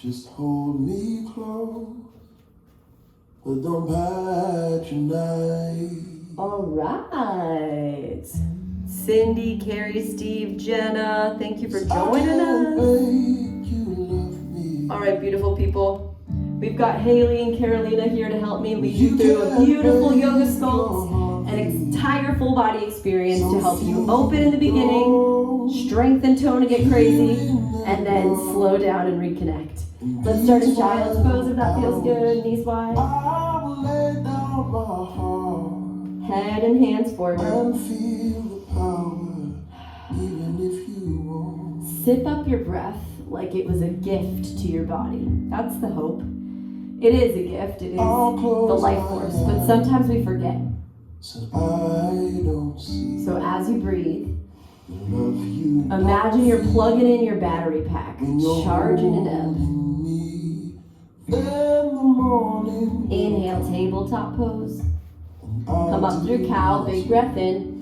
Just hold me close, but don't patronize. All right. Cindy, Carrie, Steve, Jenna, thank you for joining us. All right, beautiful people. We've got Haley and Carolina here to help me lead you through a beautiful yoga sculpt, an entire full body experience to help you open in the beginning, strengthen, tone, and get crazy, and then slow down and reconnect. Let's start in child's pose if that feels good. Knees wide. Head and hands forward. Sip up your breath like it was a gift to your body. That's the hope. It is a gift. It is the life force. But sometimes we forget. So as you breathe, imagine you're plugging in your battery pack, charging it up. Inhale, tabletop pose. Come up through cow, big breath in.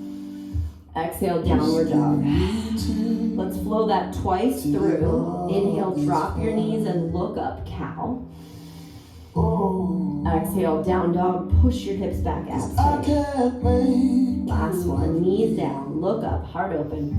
Exhale, downward dog. Let's flow that twice through. Inhale, drop your knees and look up, cow. Exhale, down dog, push your hips back, abs tight. Last one, knees down, look up, heart open.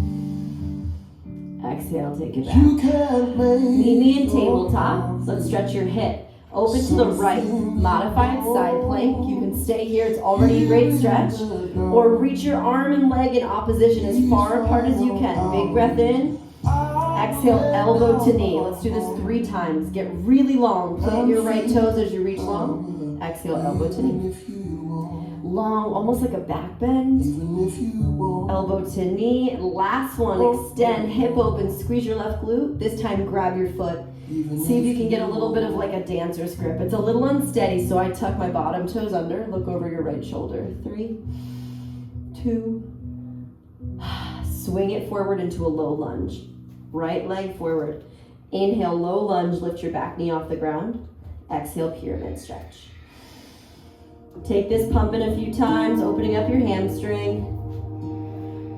Exhale, take it back. Meet me in tabletop. Let's stretch your hip. Open to the right, modified side plank. You can stay here, it's already a great stretch. Or reach your arm and leg in opposition as far apart as you can. Big breath in. Exhale, elbow to knee. Let's do this 3 times. Get really long. Plant your right toes as you reach long. Exhale, elbow to knee. Long, almost like a back bend. Elbow to knee. Last one, extend, hip open, squeeze your left glute. This time, grab your foot. See if you can get a little bit of like a dancer's grip. It's a little unsteady, so I tuck my bottom toes under. Look over your right shoulder. 3, 2. Swing it forward into a low lunge. Right leg forward. Inhale, low lunge, lift your back knee off the ground. Exhale, pyramid stretch. Take this pump in a few times, opening up your hamstring.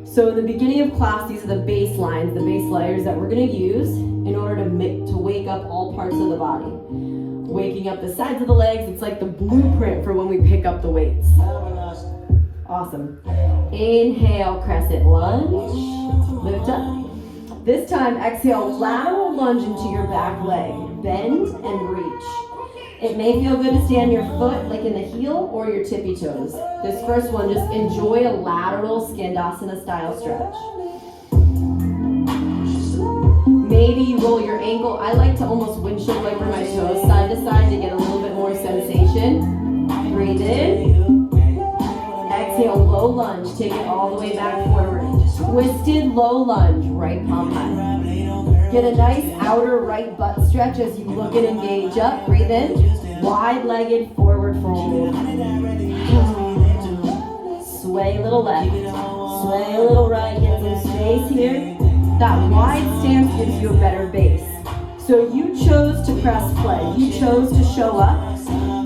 So in the beginning of class, these are the base lines, the base layers that we're going to use in order to wake up all parts of the body. Waking up the sides of the legs, it's like the blueprint for when we pick up the weights. Awesome. Inhale, crescent lunge. Lift up. This time, exhale, lateral lunge into your back leg. Bend and reach. It may feel good to stand your foot like in the heel or your tippy toes. This first one, just enjoy a lateral Skandasana style stretch. Maybe you roll your ankle. I like to almost windshield wiper my toes side to side to get a little bit more sensation. Breathe in. Exhale, low lunge. Take it all the way back forward. Twisted low lunge, right palm high. Get a nice outer right butt stretch as you look and engage up. Breathe in. Wide-legged forward fold. Sway a little left. Sway a little right. Get some space here. That wide stance gives you a better base. So you chose to press play. You chose to show up.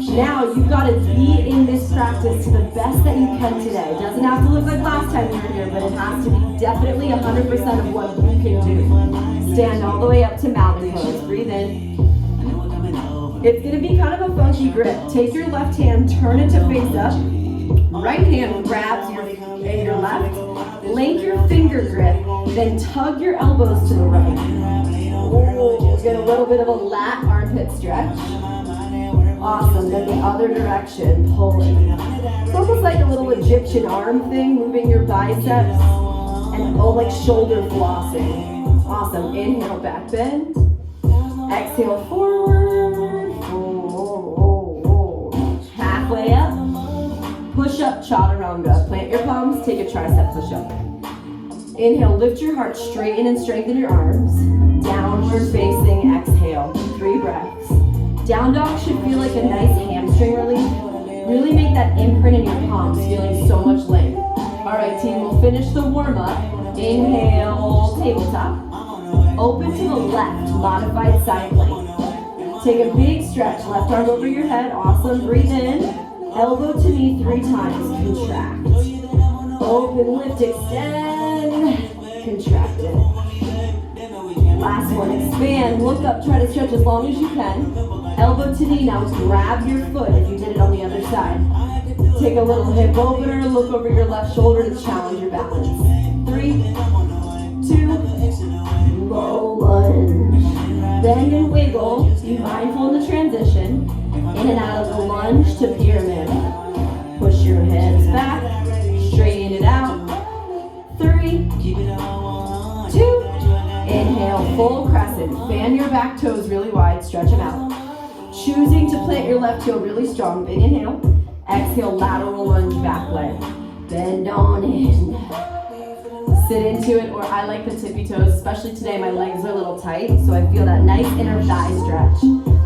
Now you've got to be in this practice to the best that you can today. It doesn't have to look like last time you were here, but it has to be definitely 100% of what you can do. Stand all the way up to mountain pose. Breathe in. It's going to be kind of a funky grip. Take your left hand, turn it to face up. Right hand grabs your left. Link your finger grip, then tug your elbows to the right. Oh, get a little bit of a lat armpit stretch. Awesome, then the other direction, pull it. It's almost like a little Egyptian arm thing, moving your biceps and like shoulder flossing. Awesome, inhale, back bend. Exhale, forward. Halfway up. Push up, chaturanga. Plant your palms, take a tricep push up. Inhale, lift your heart, straighten and strengthen your arms. Downward facing, exhale. 3 breaths. Down dog should feel like a nice hamstring relief. Really make that imprint in your palms, feeling so much length. All right, team, we'll finish the warm up. Inhale, tabletop. Open to the left, modified side plank. Take a big stretch, left arm over your head. Awesome, breathe in. Elbow to knee 3 times, contract. Open, lift, extend, contract it. Last one, expand. can, look up, try to stretch as long as you can. Elbow to knee, now grab your foot if you did it on the other side. Take a little hip opener, look over your left shoulder to challenge your balance. 3, 2, low lunge. Bend and wiggle, be mindful in the transition. In and out of the lunge to pyramid. Push your hands back, straighten it out. 3, 2, inhale, full crescent. Fan your back toes really wide, stretch them out. Choosing to plant your left heel really strong, big inhale. Exhale, lateral lunge, back leg. Bend on in. Sit into it, or I like the tippy toes, especially today my legs are a little tight, so I feel that nice inner thigh stretch.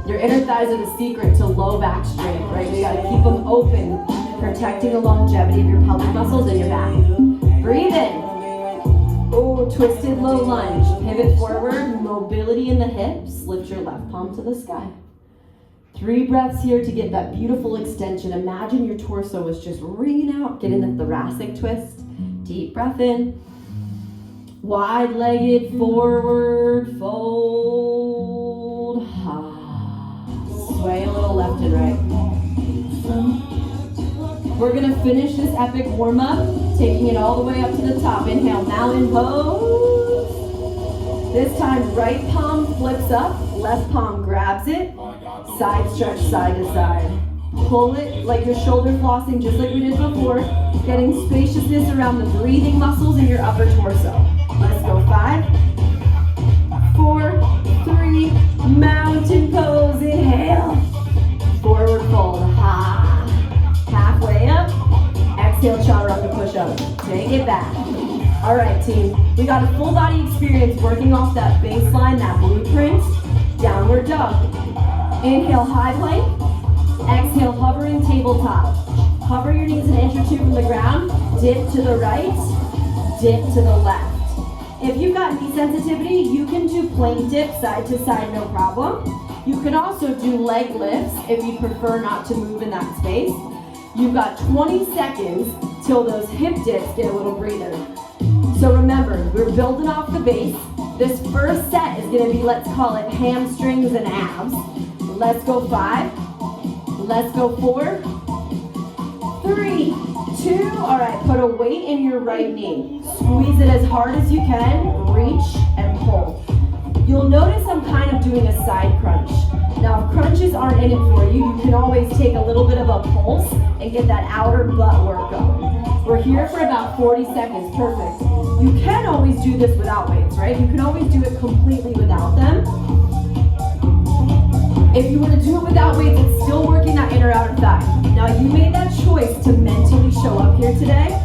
Your inner thighs are the secret to low back strength, right? You gotta keep them open, protecting the longevity of your pelvic muscles and your back. Breathe in. Oh, twisted low lunge. Pivot forward, mobility in the hips. Lift your left palm to the sky. 3 breaths here to get that beautiful extension. Imagine your torso is just ringing out. Get in the thoracic twist. Deep breath in. Wide-legged forward fold. Sway a little left and right. We're gonna finish this epic warm-up, taking it all the way up to the top. Inhale, mountain pose. This time, right palm flips up, left palm grabs it. Side stretch, side to side. Pull it like you're shoulder flossing, just like we did before. Getting spaciousness around the breathing muscles in your upper torso. Let's go. 5, 4, 3, mountain pose. Inhale. Forward fold. Halfway up. Exhale, chaturanga push up. Take it back. All right, team. We got a full body experience working off that baseline, that blueprint. Downward dog. Inhale, high plank. Exhale, hovering tabletop. Hover your knees an inch or 2 from the ground. Dip to the right. Dip to the left. If you've got knee sensitivity, you can do plank dip side to side, no problem. You can also do leg lifts if you prefer not to move in that space. You've got 20 seconds till those hip dips get a little breather. So remember, we're building off the base. This first set is gonna be, let's call it hamstrings and abs. Let's go 5. Let's go 4, 3, 2. All right, put a weight in your right knee. Squeeze it as hard as you can. Reach and pull. You'll notice I'm kind of doing a side crunch. Now, if crunches aren't in it for you, you can always take a little bit of a pulse and get that outer butt work going. We're here for about 40 seconds. Perfect. You can always do this without weights, right? You can always do it completely without them. If you were to do it without weights, it's still working that inner outer thigh. Now, you made that choice to mentally show up here today.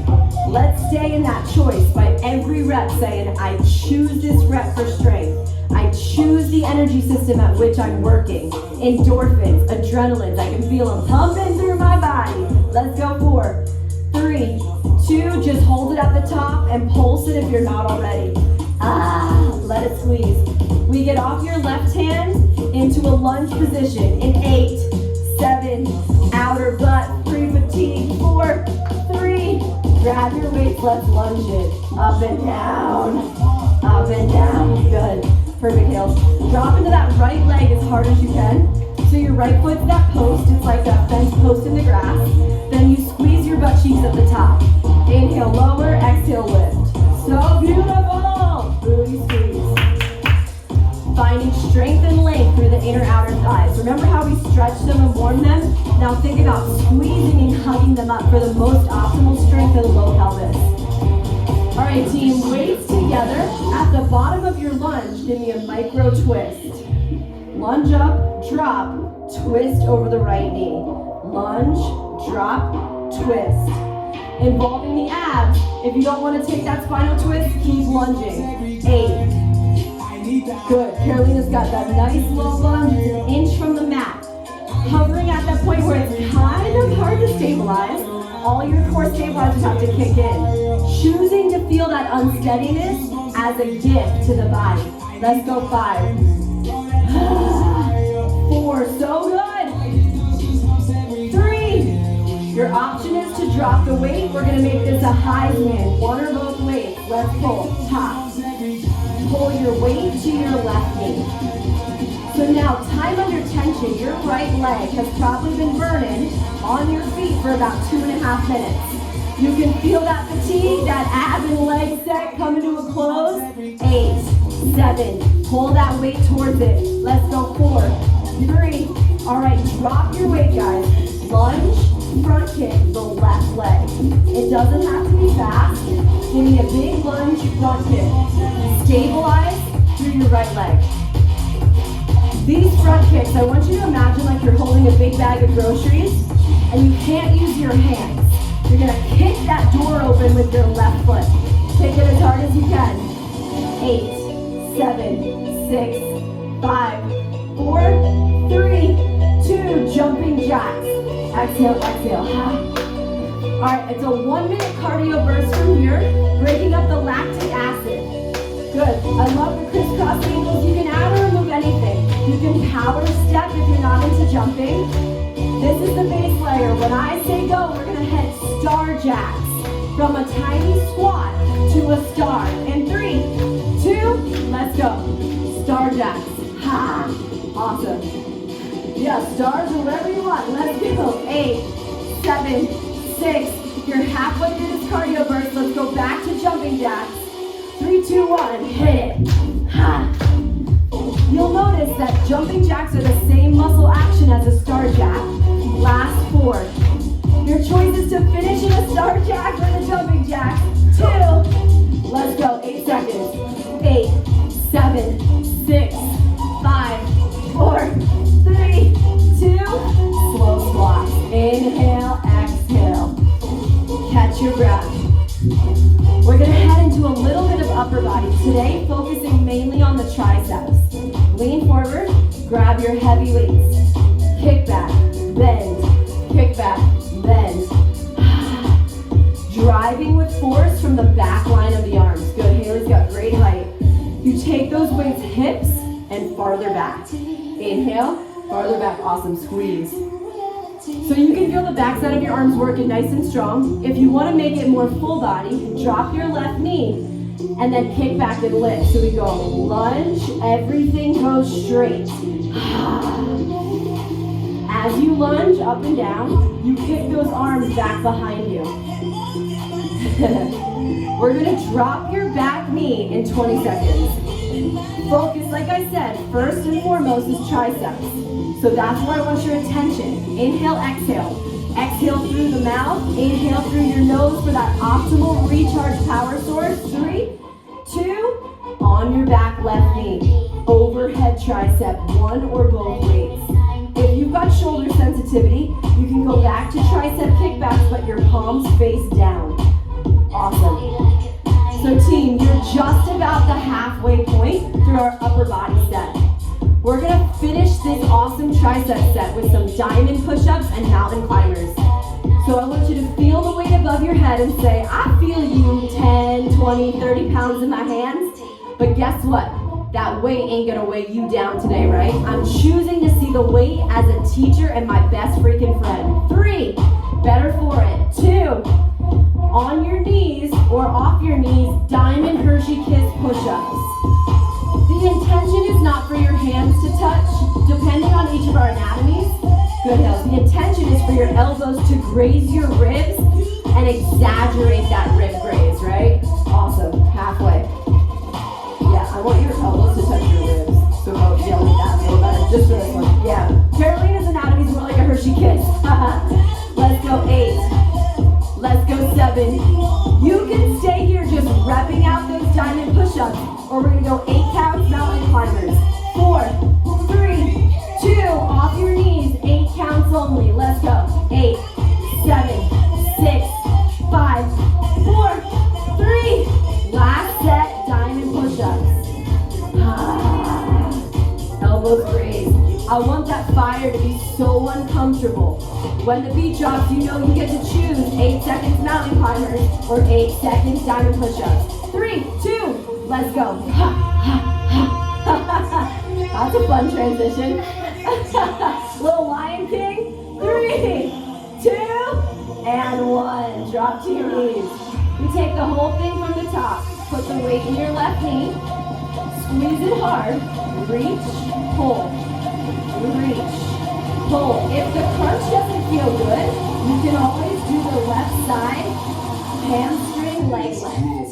Let's stay in that choice by every rep saying, I choose this rep for strength. I choose the energy system at which I'm working. Endorphins, adrenalines, I can feel them pumping through my body. Let's go. 4, 3, 2, just hold it at the top and pulse it if you're not already. Let it squeeze. We get off your left hand into a lunge position in 8, 7, outer butt, pre-fatigue, 4, 3, grab your weights, let's lunge it. Up and down, good. Perfect, Hales. Drop into that right leg as hard as you can. So your right foot's that post, it's like that fence post in the grass. Then you squeeze your butt cheeks at the top. Inhale, lower, exhale, lift. So beautiful, booty squeeze. Finding strength and length through the inner outer thighs. Remember how we stretch them and warm them? Now think about squeezing and hugging them up for the most optimal strength in the low pelvis. All right, team, weights together. At the bottom of your lunge, give me a micro twist. Lunge up, drop, twist over the right knee. Lunge, drop, twist. Involving the abs. If you don't want to take that spinal twist, keep lunging. 8. Good. Carolina's got that nice low lunge. It's an inch from the mat. Hovering at that point where it's kind of hard to stabilize. All your core stabilizers have to kick in. Choosing to feel that unsteadiness as a gift to the body. Let's go. 5. 4. So good. 3. Your option is to drop the weight. We're going to make this a 𝐼𝐻𝐿. 1 or both weights. Let's pull. Top. pull your weight to your left knee. So now, time under tension, your right leg has probably been burning on your feet for about 2.5 minutes. You can feel that fatigue, that ab and leg set coming to a close. 8, 7, pull that weight towards it. Let's go, 4, 3. All right, drop your weight, guys. Lunge, front kick, the left leg. It doesn't have to be fast. Give me a big lunge, front kick. Stabilize through your right leg. These front kicks, I want you to imagine like you're holding a big bag of groceries and you can't use your hands. You're gonna kick that door open with your left foot. Kick it as hard as you can. 8, 7, 6, 5, 4, 3, 2, jumping jacks. Exhale, exhale. All right, it's a 1-minute cardio burst from here, breaking up the lactic acid. Good. I love the crisscross angles. You can add or remove anything. You can power step if you're not into jumping. This is the base layer. When I say go, we're going to head star jacks. From a tiny squat to a star. In 3, 2, let's go. Star jacks. Ha! Awesome. Yeah, stars or whatever you want. Let's go. 8, 7, 6. You're halfway through this cardio burst. Let's go back to jumping jacks. 3, 2, 1. Hit it. Ha! You'll notice that jumping jacks are the same muscle action as a star jack. Last 4. Your choice is to finish in a star jack or the jumping jack. 2. Let's go. 8 seconds. 8, 7, 6, 5, 4, 3, 2. Slow squats. Inhale, exhale. Catch your breath. We're going to head into a little bit of upper body. Today, focusing mainly on the triceps. Lean forward, grab your heavy weights. Kick back, bend, kick back, bend. Driving with force from the back line of the arms. Good, Haley's got great height. You take those weights hips and farther back. Inhale, farther back, awesome, squeeze. So you can feel the backside of your arms working nice and strong. If you want to make it more full body, drop your left knee and then kick back and lift. So we go lunge, everything goes straight. As you lunge up and down, you kick those arms back behind you. We're going to drop your back knee in 20 seconds. Focus, like I said, first and foremost is triceps. So that's where I want your attention. Inhale, exhale. Exhale through the mouth. Inhale through your nose for that optimal recharge power source. 3, 2, on your back left knee. Overhead tricep, one or both weights. If you've got shoulder sensitivity, you can go back to tricep kickbacks, but your palms face down. Awesome. So team, you're just about the halfway point through our upper body set. We're gonna finish this awesome tricep set with some diamond push-ups and mountain climbers. So I want you to feel the weight above your head and say, I feel you 10, 20, 30 pounds in my hands. But guess what? That weight ain't gonna weigh you down today, right? I'm choosing to see the weight as a teacher and my best freaking friend. 3, better for it. 2, on your knees or off your knees, diamond Hershey kiss push-ups. The intention is not for your hands to touch, depending on each of our anatomies. Good, Hills. The intention is for your elbows to graze your ribs and exaggerate that rib graze, right? Awesome. Halfway. Yeah, I want your elbows to touch your ribs. So go yell at that a little better, just for this one. Yeah. Carolina's anatomy is more like a Hershey kiss. Let's go 8. Let's go 7. You can stay here just repping out those diamond push-ups, or we're gonna go 8 counts, mountain climbers. 4, 3, 2, off your knees, 8 counts only. Let's go. 8, 7, 6, 5, 4, 3. Last set, diamond push-ups. Elbows raised. I want that fire to be so uncomfortable. When the beat drops, you know you get to choose 8 seconds mountain climbers or 8 seconds diamond push-ups. 3, 2, let's go. That's a fun transition. Little Lion King. 3, 2, and 1. Drop to your knees. We take the whole thing from the top. Put the weight in your left knee. Squeeze it hard. Reach, pull. Reach, pull. If the crunch doesn't feel good, you can always do the left side hamstring leg lift.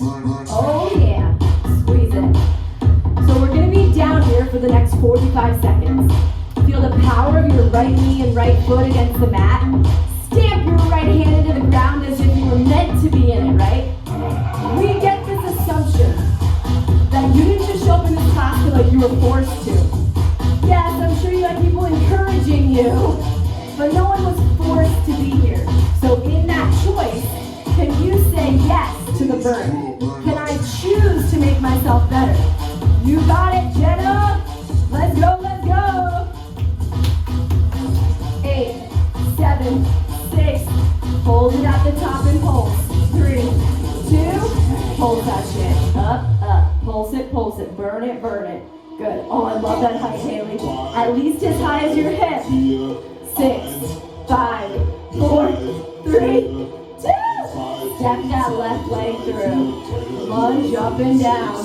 Oh yeah, squeeze it. So we're gonna be down here for the next 45 seconds. Feel the power of your right knee and right foot against the mat. Stamp your right hand into the ground as if you were meant to be in it, right? We get this assumption that you didn't just show up in this class feel like you were forced to. Yes, I'm sure you had people encouraging you, but no one was forced to be here. So in that choice, can you say yes to the burn? Can I choose to make myself better? You got it, Jenna. Let's go, let's go. 8, 7, 6. Hold it at the top and pulse. 3, 2. Pulse that shit. Up, up. Pulse it. Burn it, burn it. Good. Oh, I love that height, Haley. At least as high as your hip. 6, 5, 4, 3, 2. Step that left leg through. Lunge up and down.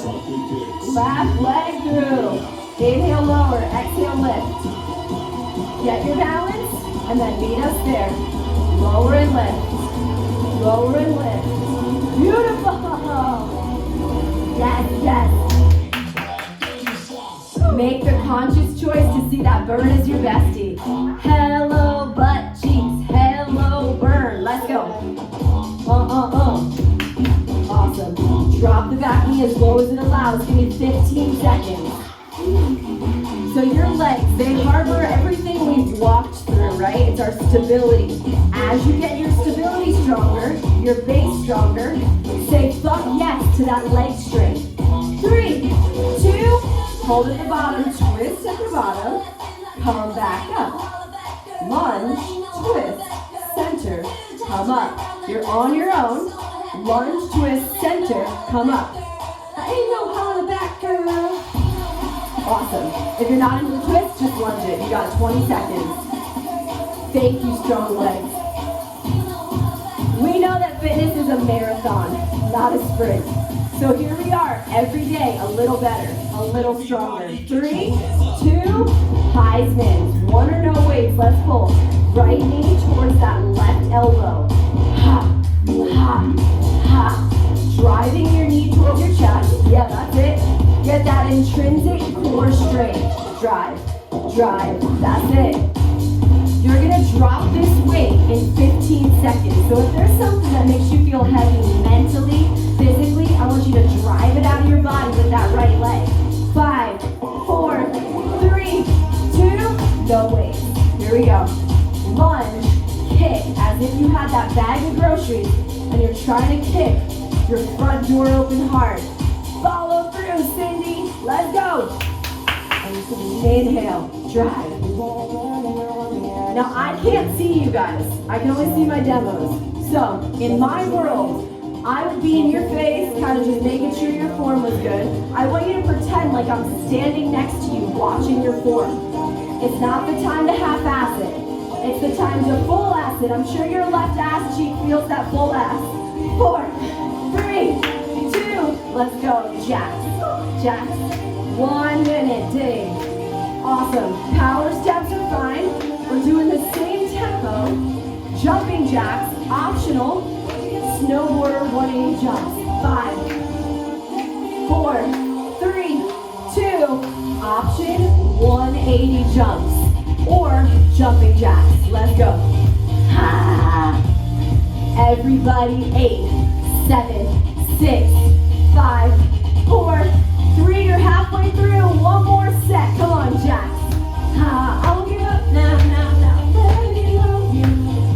Left leg through. Inhale, lower. Exhale, lift. Get your balance, and then meet us there. Lower and lift. Lower and lift. Beautiful. Yes, yes. Make the conscious choice to see that burn as your bestie. Hello, butt cheeks. Hello, burn. Let's go. Awesome. Drop the back knee as low as it allows. Give me 15 seconds. So your legs, they harbor everything we've walked through, right? It's our stability. As you get your stability stronger, your base stronger, say fuck yes to that leg strength. 3, 2, hold at the bottom, twist at the bottom, come back up. Lunge, twist, center, come up. You're on your own. Lunge, twist, center, come up. Ain't no holler back, girl. Awesome. If you're not into the twist, just lunge it. You got 20 seconds. Thank you, strong legs. We know that fitness is a marathon, not a sprint. So here we are, every day, a little better, a little stronger. 3, 2, Heisman. 1 or no weights, let's pull. Right knee towards that left elbow. Ha, ha, ha. Driving your knee towards your chest. Yeah, that's it. Get that intrinsic core strength. Drive, drive, that's it. You're gonna drop this weight in 15 seconds. So if there's something that makes you feel heavy mentally, physically, I want you to drive it out of your body with that right leg. 5, 4, 3, 2, no weight. Here we go. Lunge, kick, as if you had that bag of groceries and you're trying to kick your front door open hard. Follow through, Cindy. Let's go. Inhale, drive. Now I can't see you guys. I can only see my demos. So in my world, I would be in your face, kind of just making sure your form was good. I want you to pretend like I'm standing next to you, watching your form. It's not the time to half-ass it. It's the time to full-ass it. I'm sure your left ass cheek feels that full ass. 4, 3, 2, let's go. Jacks, jacks. 1 minute, dig. Awesome. Power steps are fine. We're doing the same tempo. Jumping jacks, optional. Snowboarder 180 jumps. 5, 4, 3, 2, option 180 jumps. Or jumping jacks. Let's go. Ha. Everybody 8, 7, 6, 5, 4, 3. You're halfway through. One more set. Come on, jacks. Ha. I won't give up now, now, now. Let me love you.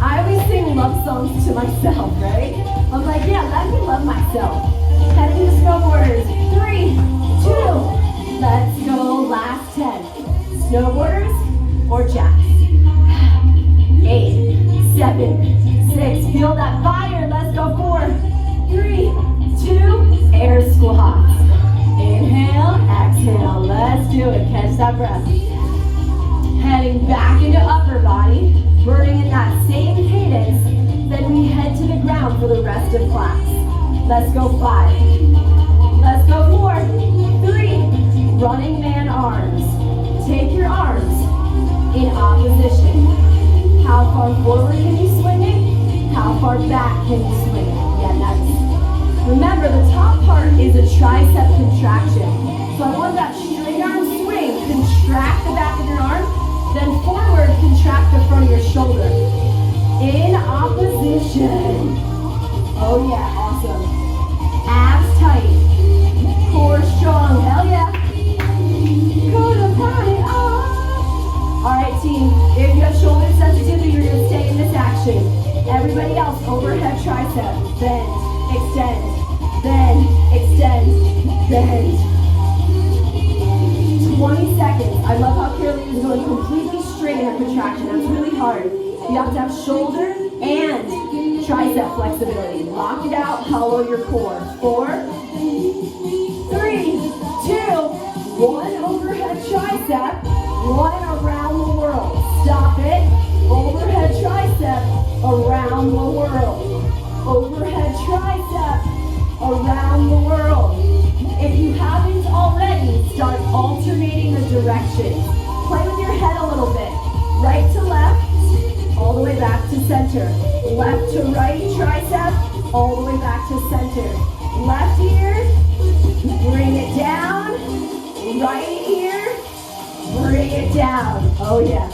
I always sing love songs to myself, right? I'm like, yeah, let me love myself. Heading to snowboarders. 3, 2, let's go. Last 10. Snowboarders or jacks. 8, 7, 6. Feel that fire. Let's go. 4, 3, 2. Air squats. Inhale, exhale. Let's do it. Catch that breath. Heading back into upper body. Burning in that same cadence. Then we head to the ground for the rest of class. Let's go. 5. Let's go. 4, 3, running man arms. Take your arms in opposition. How far forward can you swing it? How far back can you swing it? Yeah, nice. Remember, the top part is a tricep contraction. So I want that straight arm swing. Contract the back of your arm, then forward, contract the front of your shoulder. In opposition. Oh yeah, awesome. Abs tight. Core strong. Hell yeah. Go to party on. All right, team. If you have shoulder sensitivity, you're going to stay in this action. Everybody else, overhead tricep. Bend, extend, bend, extend, bend. 20 seconds. I love how Carly is going completely straight in her contraction. That's really hard. You have to have shoulder and tricep flexibility. Lock it out, hollow your core. 4, 3, 2, 1 overhead tricep, 1 around the world. Stop it. Overhead tricep around the world. Overhead tricep around the world. If you haven't already, start alternating the directions. Play with your head a little bit. Right to left, all the way back to center. Left to right tricep, all the way back to center. Left here, bring it down. Right here, bring it down. Oh yeah.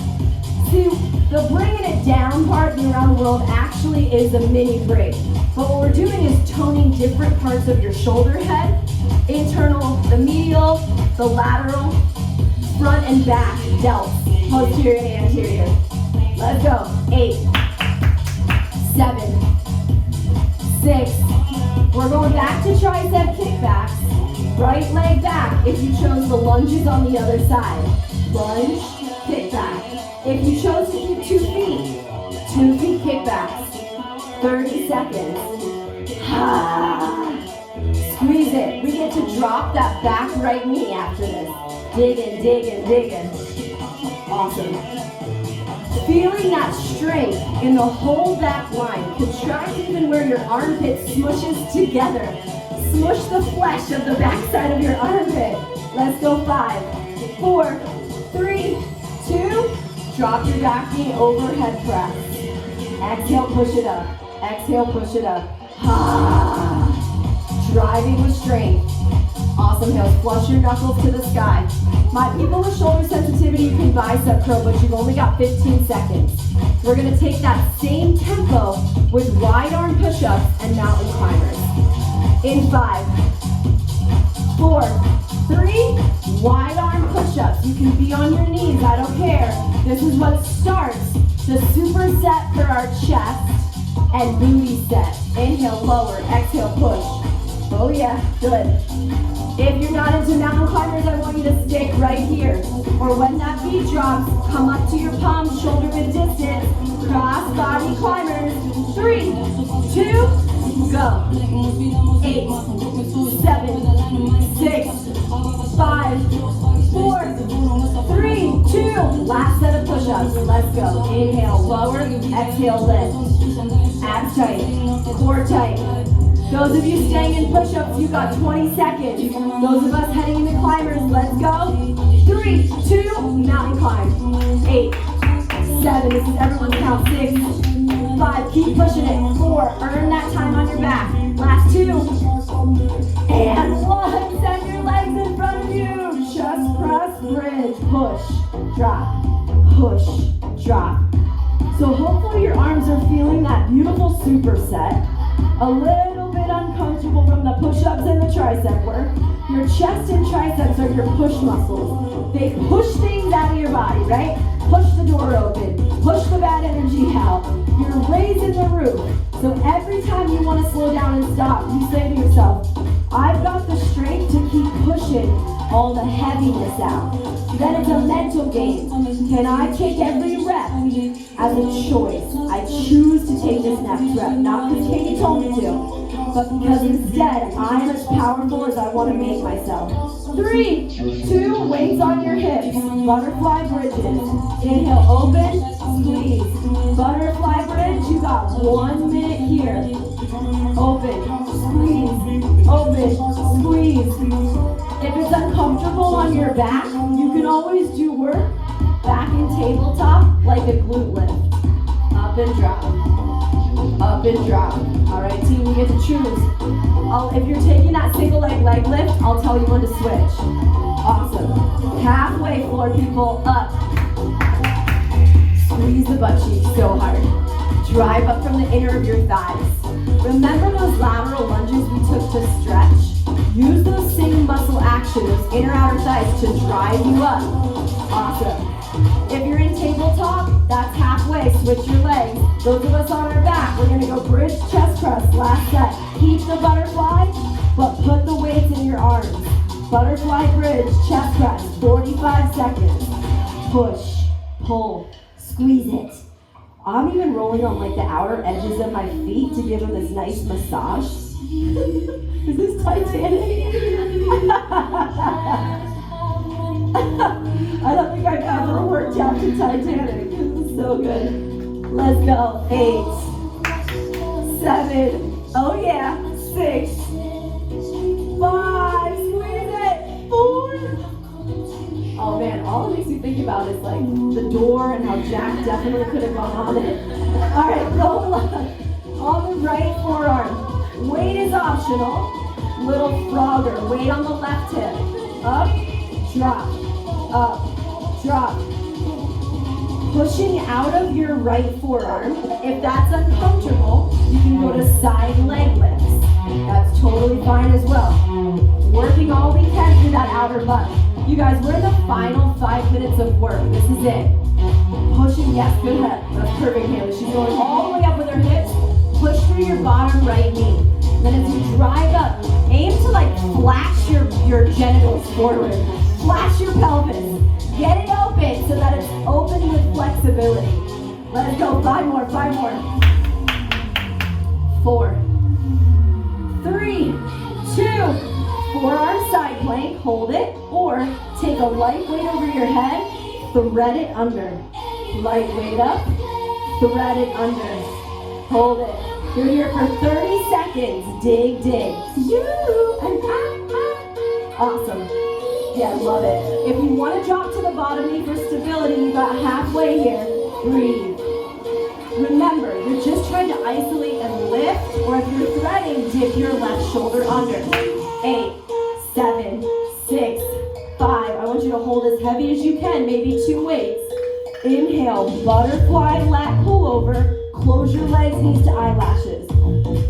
See, the bringing it down part in around the world actually is a mini break. But what we're doing is toning different parts of your shoulder head. Internal, the medial, the lateral, front and back, delts, posterior and anterior. Let's go. 8, 7, 6. We're going back to tricep kickbacks. Right leg back if you chose the lunges on the other side. Lunge, kickback. If you chose to keep 2 feet, 2 feet kickbacks. 30 seconds. Squeeze it. We get to drop that back right knee after this. Digging, digging, digging. Awesome. Feeling that strength in the whole back line. Contract even where your armpit smushes together. Smush the flesh of the backside of your armpit. Let's go. 5, 4, 3, 2. Drop your back knee, overhead press. Exhale, push it up. Exhale, push it up. Driving with strength. Awesome, Hills. Flush your knuckles to the sky. My people with shoulder sensitivity, you can bicep curl, but you've only got 15 seconds. We're going to take that same tempo with wide arm push-ups and mountain climbers. In 5, 4, 3, wide arm push-ups. You can be on your knees, I don't care. This is what starts the superset for our chest and booty set. Inhale, lower, exhale, push. Oh yeah, good. If you're not into mountain climbers, I want you to stick right here. Or when that beat drops, come up to your palms, shoulder width distance. Cross body climbers. 3, 2, go. 8, 7, 6, 5, 4, 3, 2. Last set of push-ups. Let's go. Inhale, lower, exhale, lift. Abs tight, core tight. Those of you staying in push-ups, you got 20 seconds. Those of us heading into climbers, let's go. 3, 2, mountain climb. 8, 7, this is everyone's count. 6, 5, keep pushing it. 4, earn that time on your back. Last 2, and 1. Send your legs in front of you. Chest press, bridge, push, drop, push, drop. So hopefully your arms are feeling that beautiful superset. A little bit uncomfortable from the push-ups and the tricep work. Your chest and triceps are your push muscles. They push things out of your body, right? Push the door open, push the bad energy out. You're raising the roof. So every time you want to slow down and stop, you say to yourself, I've got the strength to keep pushing all the heaviness out. Then it's a mental game. Can I take every rep as a choice? I choose to take this next rep, not because Katie told me to, but because instead I am as powerful as I want to make myself. 3, 2, weights on your hips, butterfly bridges. Inhale, open, squeeze. Butterfly bridge, you got 1 minute here. Open, squeeze, open, squeeze. If it's uncomfortable on your back, you can always do work back in tabletop like a glute lift. Up and drop. Up and drop. All right, team, you get to choose. If you're taking that single leg lift, I'll tell you when to switch. Awesome. Halfway floor people, up. Squeeze the butt cheeks so hard. Drive up from the inner of your thighs. Remember those lateral lunges we took to stretch? Use those same muscle action, those inner outer thighs to drive you up. Awesome. If you're in tabletop, that's halfway. Switch your legs. Those of us on our back, we're going to go bridge, chest press, last set. Keep the butterfly, but put the weights in your arms. Butterfly bridge, chest press, 45 seconds. Push, pull, squeeze it. I'm even rolling on like the outer edges of my feet to give them this nice massage. Is this Titanic? I don't think I've ever worked out to Titanic. This is so good. Let's go. 8, 7, oh yeah, 6, 5, squeeze it, 4. Oh man, all it makes me think about is like the door and how Jack definitely could have gone on it. All right, roll up on the right forearm. Weight is optional. Little frogger, weight on the left hip. Up, drop, up, drop. Pushing out of your right forearm. If that's uncomfortable, you can go to side leg lifts. That's totally fine as well. Working all we can through that outer butt. You guys, we're in the final 5 minutes of work. This is it. Pushing, yes, good head. That's perfect, Haley. She's going all the way up with her hips. Push through your bottom right knee. Then as you drive up, aim to like flash your genitals forward. Flash your pelvis. Get it open so that it's open with flexibility. Let's go. 5 more, 5 more. 4, 3, 2. Forearm side plank, hold it, or take a light weight over your head, thread it under. Light weight up, thread it under. Hold it. You're here for 30 seconds. Dig, dig. Awesome. Yeah, love it. If you want to drop to the bottom knee for stability, you got halfway here. Breathe. Remember, you're just trying to isolate and lift, or if you're threading, dip your left shoulder under. 8, 7, 6, 5. I want you to hold as heavy as you can, maybe 2 weights. Inhale, butterfly lat pull over. Close your legs, knees to eyelashes.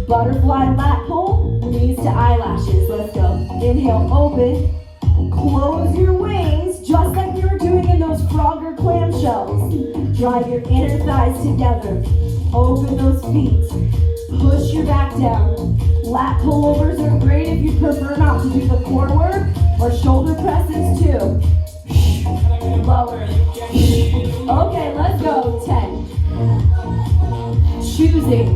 Butterfly lat pull, knees to eyelashes. Let's go. Inhale, open. Close your wings, just like we were doing in those frogger clamshells. Drive your inner thighs together. Open those feet. Push your back down. Lat pullovers are great if you prefer not to do the core work, or shoulder presses too. Lower. Okay, let's go. 10. Choosing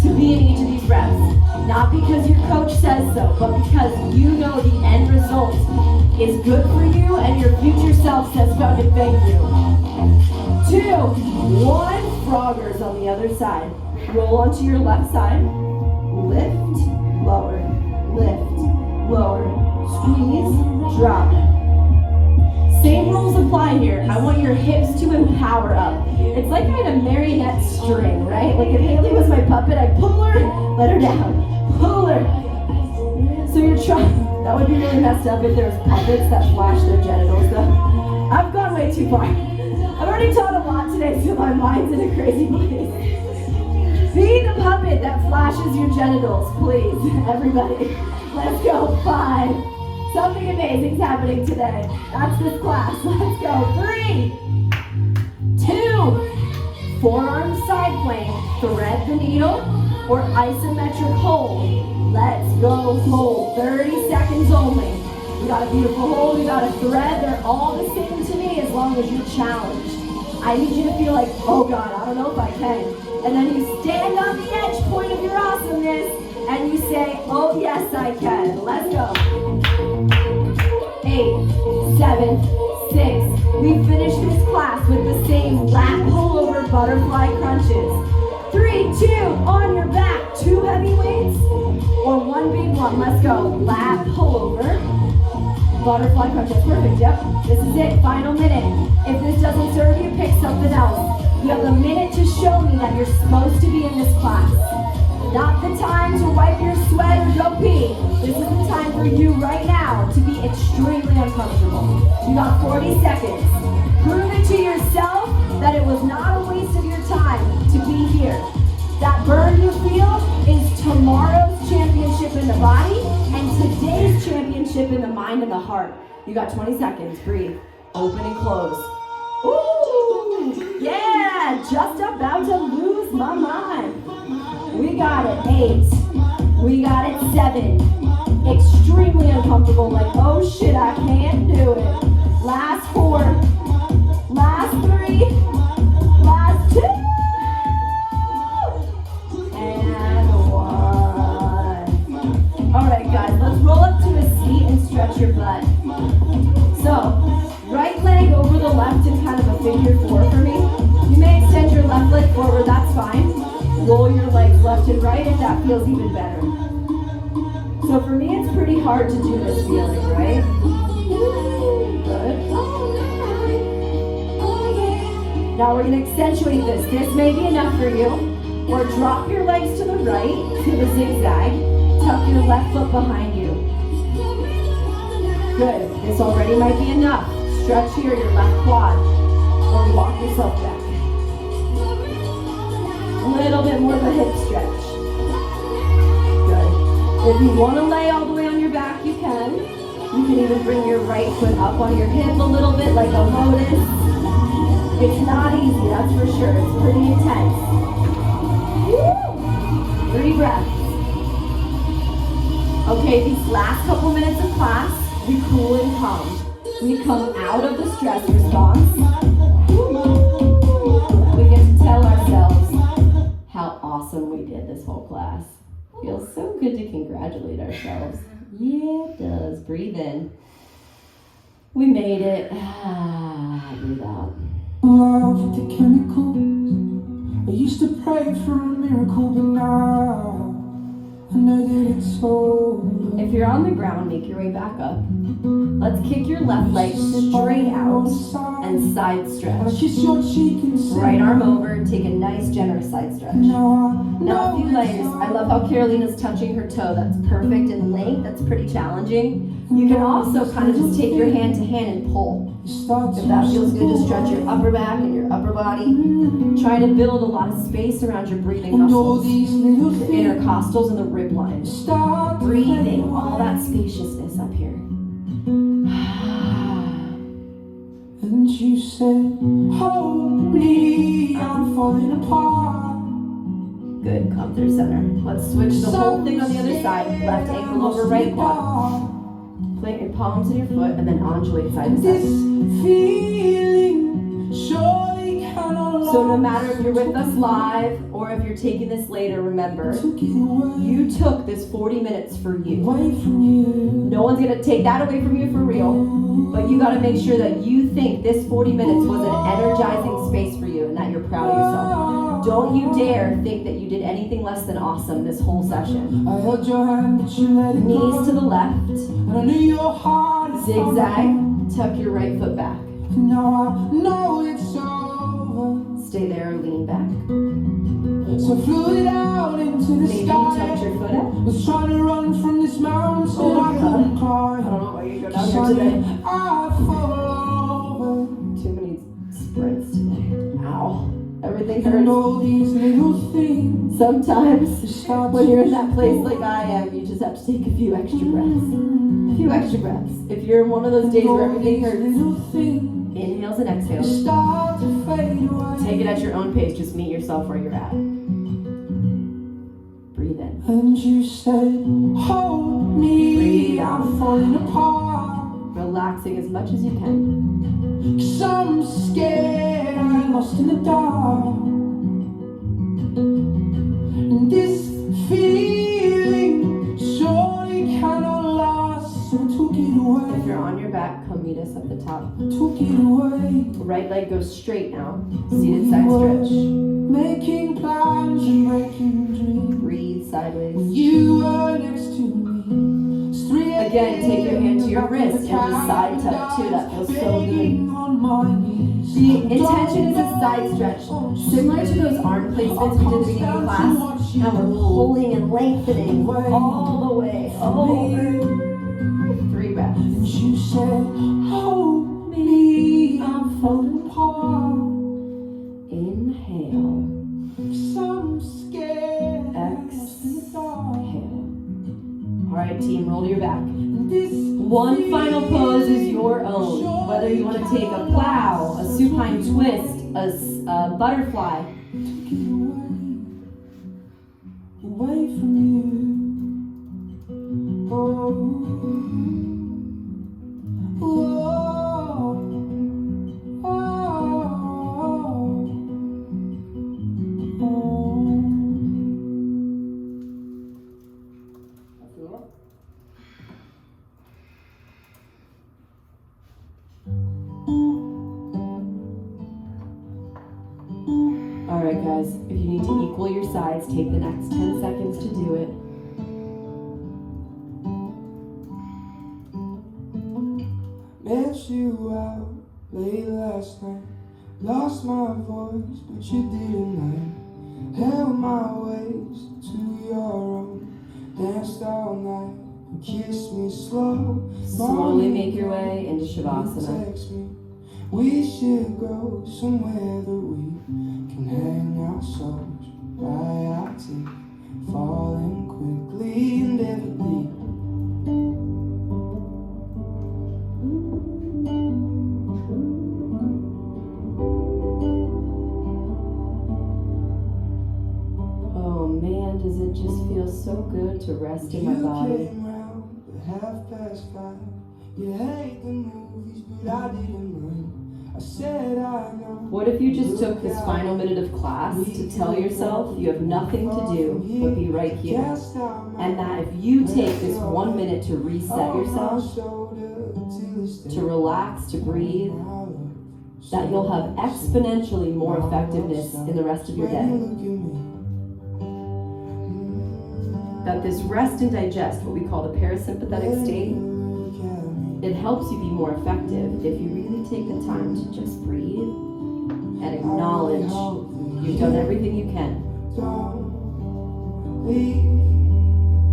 to be in each of these reps. Not because your coach says so, but because you know the end result is good for you and your future self says fucking thank you. 2, 1. Froggers on the other side. Roll onto your left side. Lift, lower, lift, lower, squeeze, drop. Same rules apply here. I want your hips to empower up. It's like kind of marionette string, right? Like if Haley was my puppet, I'd pull her, let her down, pull her. So you're trying, that would be really messed up if there was puppets that flash their genitals though. I've gone way too far. I've already taught a lot today, so my mind's in a crazy place. Be the puppet that flashes your genitals, please, everybody. Let's go. 5. Something amazing's happening today. That's this class. Let's go. 3, 2. Forearm side plank. Thread the needle or isometric hold. Let's go. Hold. 30 seconds only. We got a beautiful hold. We got a thread. They're all the same to me as long as you're challenged. I need you to feel like, oh God, I don't know if I can. And then you stand on the edge point of your awesomeness and you say, oh yes, I can. Let's go. 8, 7, 6. We finished this class with the same lat pullover butterfly crunches. 3, 2, on your back. 2 heavy weights or 1 big one. Let's go. Lat pullover. Butterfly crunch, that's perfect, yep. This is it, final minute. If this doesn't serve you, pick something else. You have a minute to show me that you're supposed to be in this class. Not the time to wipe your sweat or go pee. This is the time for you right now to be extremely uncomfortable. You got 40 seconds. Prove it to yourself that it was not a waste of your time to be here. That burn you feel is tomorrow's championship in the body and today's championship in the mind and the heart. You got 20 seconds. Breathe. Open and close. Ooh, yeah, just about to lose my mind. We got it, 8. We got it, 7. Extremely uncomfortable, like, oh shit, I can't do it. Last 4. Last 3. Last 2. And 1. All right, guys, let's roll up to a seat and stretch your butt. So, right leg over the left in kind of a figure 4 for me. You may extend your left leg forward, that's fine. Roll your legs left and right if that feels even better. So for me, it's pretty hard to do this feeling, right? Good. Now we're going to accentuate this. This may be enough for you. Or drop your legs to the right, to the zigzag. Tuck your left foot behind you. Good. This already might be enough. Stretch here, your left quad. Or walk yourself back. A little bit more of a hip stretch. Good. If you want to lay all the way on your back, you can. You can even bring your right foot up on your hip a little bit like a lotus. It's not easy, that's for sure. It's pretty intense. Woo! 3 breaths. Okay, these last couple minutes of class, we cool and calm. We come out of the stress response. We get to tell ourselves how awesome we did this whole class. Feels so good to congratulate ourselves. Yeah, it does. Breathe in. We made it. Breathe out. Love the chemicals. I used to pray for a miracle, but now I know that it's over. If you're on the ground, make your way back up. Let's kick your left leg straight out and side stretch. Right arm over, take a nice generous side stretch. Now a few layers. I love how Carolina's touching her toe. That's perfect in length. That's pretty challenging. You can also kind of just take your hand to hand and pull. If that feels good, to stretch your upper back and your upper body. Try to build a lot of space around your breathing muscles, the intercostals and the rib line. Breathing, all that spaciousness up here. And you said, hold me, I'm falling apart. Good, come through center. Let's switch the whole thing on the other side. Left ankle over right quad. Plant your palms in your foot and then undulate side to side. So no matter if you're with us live or if you're taking this later, remember, you took this 40 minutes for you. No one's gonna take that away from you for real, but you gotta make sure that you think this 40 minutes was an energizing space for you and that you're proud of yourself. Don't you dare think that you did anything less than awesome this whole session. I held your hand, but you let it go. Knees to the left. And I knew your heart. Zigzag, tuck your right foot back. Now I know it's over. Stay there or lean back. So flew it out into the Maybe sky. touch your foot up. Was trying to run from this mountain so I couldn't climb. I don't know why you go down here today. I fall over. Too many sprints today. Ow. Everything And hurts. all these little things. Sometimes when you're in that place like I am, you just have to take a few extra breaths. A few extra breaths. If you're in one of those days where everything hurts, inhales and exhales. Start to fade away. Take it at your own pace. Just meet yourself where you're at. Breathe in. And you said, hold me, Breathe out. I'm falling apart. Relaxing as much as you can. 'Cause I'm scared, I'm lost in the dark. And this feeling surely cannot last. So I took it away. If you're on your back, come meet us at the top. I took it away. Right leg goes straight now. Seated side stretch. Making plans and breaking dreams. Breathe sideways. When you were next to me. It's 3 Again, Again, take your hand to your wrist and just side tuck too. That feels so good. The intention is a side stretch, similar to those arm placements we did at the beginning of class. Now we're pulling and lengthening all the way over. 3 breaths. You said, hold me, I'm falling apart. Inhale. I'm scared. Exhale. Alright team, roll your back. One final pose is your own. Whether you want to take a plow, a supine twist, a butterfly. Away from you. Oh. Alright guys, if you need to equal your sides, take the next 10 seconds to do it. Met you out late last night. Lost my voice, but you didn't mind. Held my waist to your own. Danced all night and kissed me slow. Slowly make your way into Shavasana. Text me. We should go somewhere that we can hang our souls by our teeth, falling quickly and deadly. Oh man, does it just feel so good to rest in my body? You came round at 5:30. You hate the movies, but I didn't mind. I said I know. What if you just took this final minute of class to tell yourself you have nothing to do but be right here? And that if you take this 1 minute to reset yourself, to relax, to breathe, that you'll have exponentially more effectiveness in the rest of your day. That this rest and digest, what we call the parasympathetic state, it helps you be more effective if you really take the time to just breathe and acknowledge you've done everything you can. Don't leave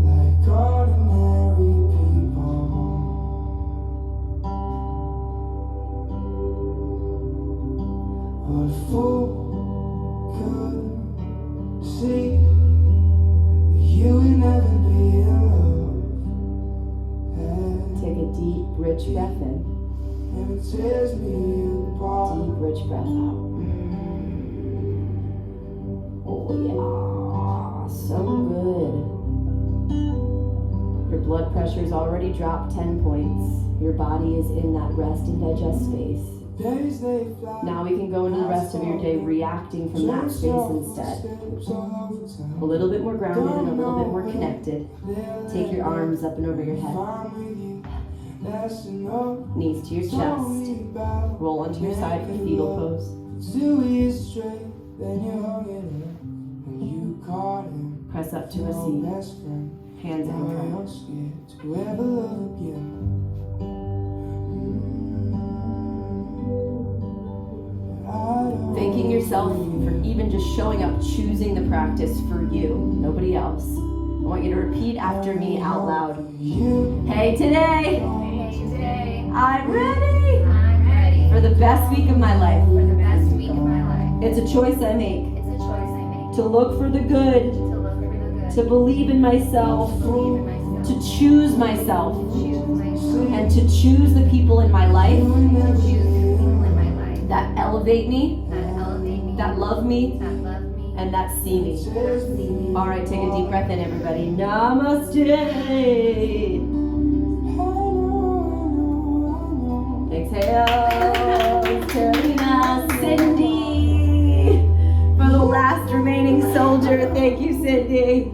like ordinary people. But a fool could see that you would never be in love. Take a deep, rich breath in. And it tears me apart. Deep, rich breath out. Oh yeah, so good. Your blood pressure's already dropped 10 points. Your body is in that rest and digest space. Now we can go into the rest of your day reacting from that space instead. A little bit more grounded and a little bit more connected. Take your arms up and over your head. Knees to your chest. Roll onto your side for fetal pose. Press up to a seat. Hands at your heart. Thanking yourself for even just showing up, choosing the practice for you, nobody else. I want you to repeat after me out loud. Hey today, I'm ready. I'm ready for the best week of my life. for the best week of my life. It's a choice I make It's a choice I make to look for the good, to look for the good, to believe in myself, to believe in myself, to choose myself, choose myself, and to choose the people in my life to choose the people in my life that elevate me, that elevate me, that love me, that love me, and that see me. that see me. All right, take a deep breath in, everybody. Namaste. Exhale. Carolina, Cindy. For the last remaining soldier, thank you, Cindy.